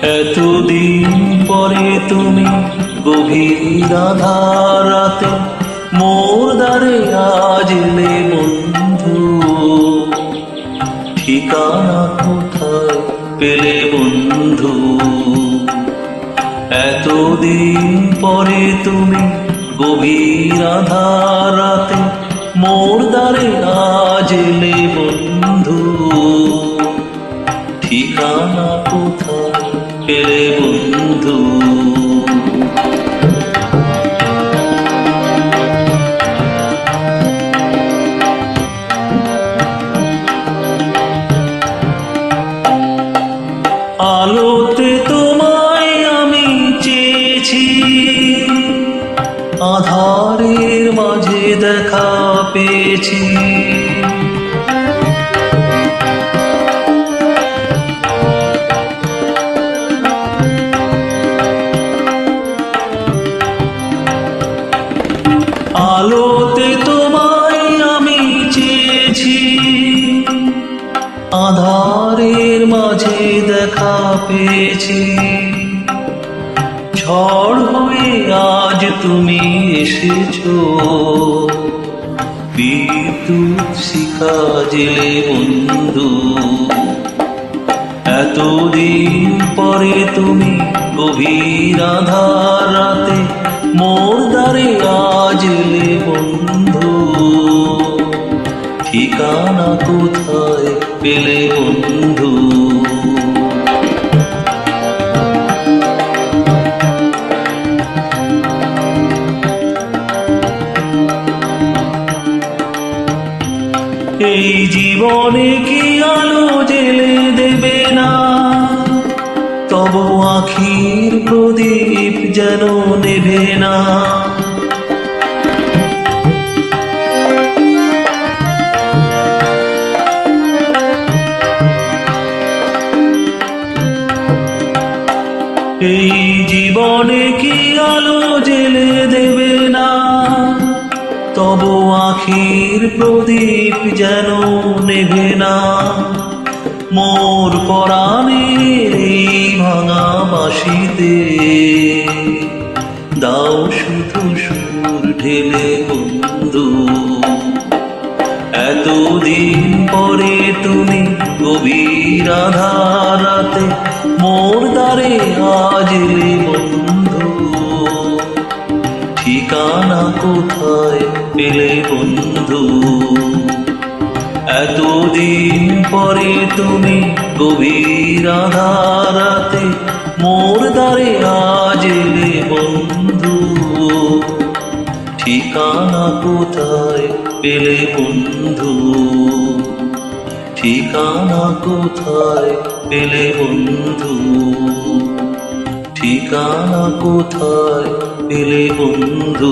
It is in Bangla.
এতদিন পরে তুমি গভীর আঁধার রাতে মোর দ্বারে আজ এলে বন্ধু, ঠিকানা কোথায় পেলে বন্ধু? এতদিন পরে তুমি গভীর আঁধার রাতে মোর দ্বারে আজ এলে বন্ধু, ঠিকানা কোথায় পেলে বন্ধু? আলোতে তোমায় আমি চেয়েছি, আধারের মাঝে দেখা পেয়েছি। আলোতে তোমায় আমি চেয়েছি, আধারের মাঝে দেখা পেয়েছি। ঝড় হয়ে আজ তুমি এসেছো, বিদ্যুৎ শিখা জেলে বন্ধু। এতদিন পরে তুমি গভীর আঁধার রাতে মোর দ্বারে আজ এলে বন্ধু, ঠিকানা কোথায় পেলে বন্ধু? এই জীবনে কি আলো জেলে দেবে না, তব আখির প্রদীপ যেন নেভে না। এই জীবনে কি আলো জেলে দেবে না, তব আখির প্রদীপ যেন নেভে না। মোর পরাণের এই ভাঙা বাঁশিতে দাও শুধু সুর ঢেলে বন্ধু। এতদিন পরে তুমি গভীর আঁধার রাতে মোর দ্বারে আজ এলে বন্ধু, ঠিকানা কোথায় পেলে বন্ধু? এতদিন পরে তুমি গভীর আঁধার রাতে মোর দ্বারে আজ এলে বন্ধু, ঠিকানা কোথায় পেলে বন্ধু? ঠিকানা কোথায় পেলে বন্ধু? ঠিকানা কোথায় পেলে বন্ধু?